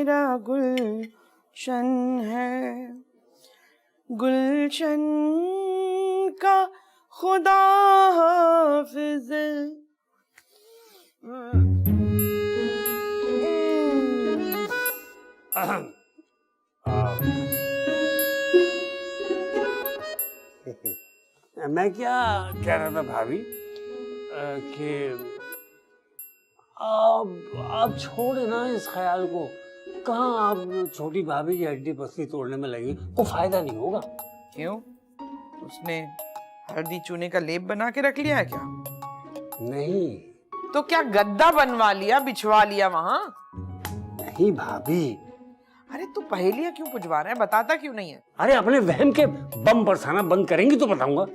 मेरा गुलशन है, गुलशन का खुदा हाफिज। मैं क्या कह रहा था भाभी कि आप छोड़े ना इस ख्याल को। कहाँ आप छोटी भाभी की हड्डी पसली तोड़ने में लगी, कोई फायदा नहीं होगा। क्यों, उसने हल्दी चूने का लेप बना के रख लिया है क्या? नहीं। तो क्या गद्दा बनवा लिया, बिछवा लिया वहां? नहीं भाभी। अरे तू पहेलियां क्यों पुजवा रहा है, बताता क्यों नहीं है? अरे अपने वहम के बम बरसाना बंद करेंगी तो बताऊंगा।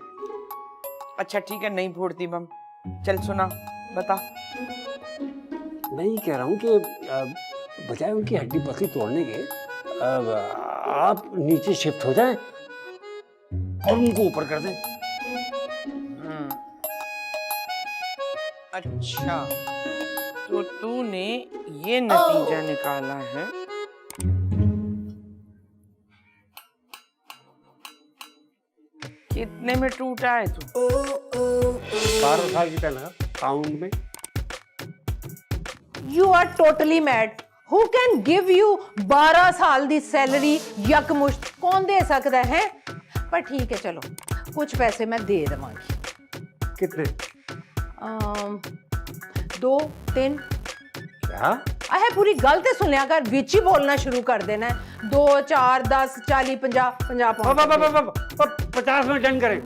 अच्छा ठीक है, नहीं फोड़ती बम। चल सुना, बता। मैं ये कह रहा हूँ कि बजाय उनकी हड्डी पसली तोड़ने के आप नीचे शिफ्ट हो जाएं और उनको ऊपर कर दें। अच्छा, तो तूने ये नतीजा निकाला है। कितने में टूटा है तू? 12 साल की पहला काउंट में। You are totally mad. Who can give you 12 साल दी सैलरी यकमुश्त? कौन दे सकता है? पर ठीक है, चलो कुछ पैसे मैं दे देवांगी। कितने? 2 3। क्या? अहे पूरी गल ते सुनिया कर, बीच ही बोलना शुरू कर देना है। 2 4 10 40 50 50 में डन करें।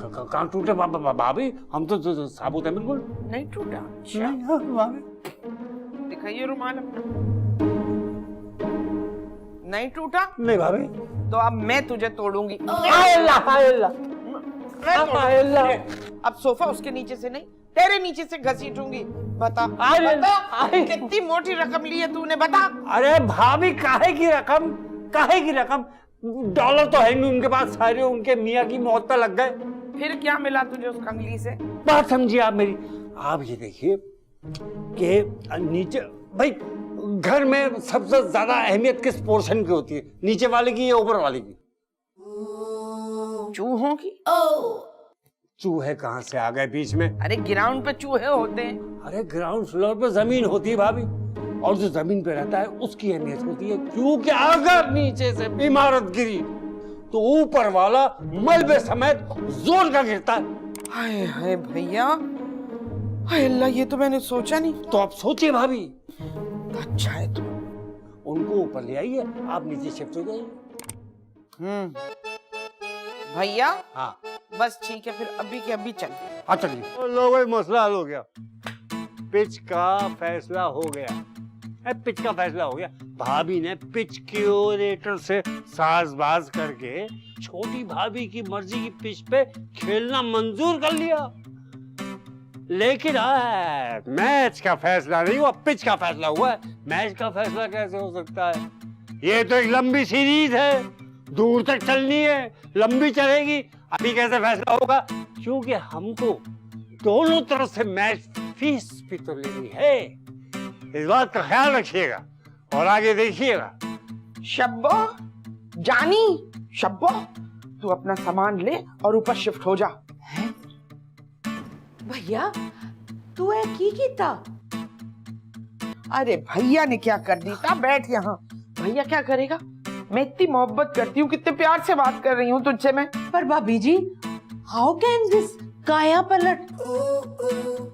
कहाँ टूटे भाभी, हम तो साबुत है बिल्कुल। नहीं टूटा? दिखाइए रुमाल अपना। नहीं टूटा? नहीं भाभी। तो अब मैं तुझे तोड़ूंगी। अब सोफा उसके नीचे से नहीं, तेरे नीचे से घसीटूंगी। बता कितनी मोटी रकम ली है तूने, बता। अरे भाभी काहे की रकम, काहे की रकम? डॉलर तो है नहीं उनके पास, सारे उनके मियाँ की मौत पे लग गए। फिर क्या मिला तुझे उस कंगली से? बात समझिए आप मेरी। आप ये देखिए कि नीचे भाई घर में सबसे ज्यादा अहमियत किस पोर्शन की होती है, नीचे वाले की या ऊपर वाले की? चूहों की। चूहे कहाँ से आ गए बीच में? अरे ग्राउंड पे चूहे होते हैं। अरे ग्राउंड फ्लोर पे जमीन होती है भाभी, और जो जमीन पे रहता है उसकी अहमियत होती है, क्योंकि अगर नीचे से इमारत गिरी तो ऊपर वाला मलबे समेत जोर का गिरता है। हाय हाय भैया, हाय अल्लाह, ये तो मैंने सोचा नहीं। तो आप सोचिए भाभी। अच्छा है तो उनको ऊपर ले आइए, आप नीचे शिफ्ट हो जाइए। भैया। हाँ बस ठीक है, फिर अभी के अभी चल। अच्छा जी। लोगों मसला हल हो गया, पिच का फैसला हो गया। पिच का फैसला हो गया। भाभी ने पिच क्यूरेटर से साजबाज करके छोटी भाभी की मर्जी की पिच पे खेलना मंजूर कर लिया, लेकिन मैच का फैसला नहीं हुआ, पिच का फैसला हुआ है। मैच का फैसला कैसे हो सकता है? ये तो एक लंबी सीरीज है, दूर तक चलनी है, लंबी चलेगी। अभी कैसे फैसला होगा? क्योंकि हमको दोनों तरफ से मैच फीस भी तो लेनी है। इस बात का ख्याल रखिएगा और आगे देखिएगा। शब्बो, जानी शब्बो, तू अपना सामान ले और ऊपर शिफ्ट हो जा। भैया तू है की कीता? अरे भैया ने क्या कर दी था, बैठ यहाँ। भैया क्या करेगा? मैं इतनी मोहब्बत करती हूँ, कितने प्यार से बात कर रही हूँ तुझसे मैं। पर भाभी जी, हाउ कैन दिस काया पलट?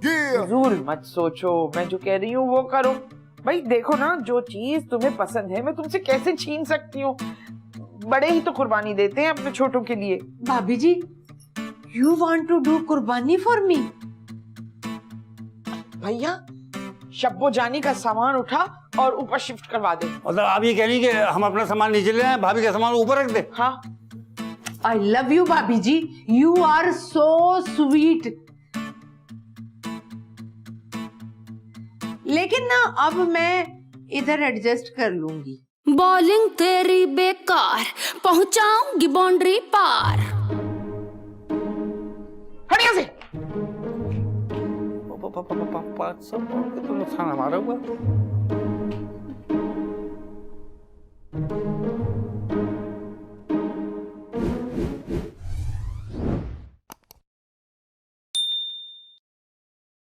फजूल मत सोचो, मैं जो कह रही हूँ वो करो। भाई देखो ना, जो चीज तुम्हें पसंद है मैं तुमसे कैसे छीन सकती हूँ? बड़े ही तो कुर्बानी देते हैं अपने छोटों के लिए। भाभी जी, यू वांट टू डू कुर्बानी फॉर मी? भैया, शब्बो जानी का सामान उठा और ऊपर शिफ्ट करवा दे। मतलब आप ये कह रही कि हम अपना सामान नीचे ले आए, भाभी का सामान ऊपर रख दे? हाँ। I love you भाभी जी, you are so sweet। लेकिन ना अब मैं इधर एडजस्ट कर लूंगी। बॉलिंग तेरी बेकार, पहुंचाऊंगी बाउंड्री पार। हटिया से। तो नुकसान हमारा हुआ।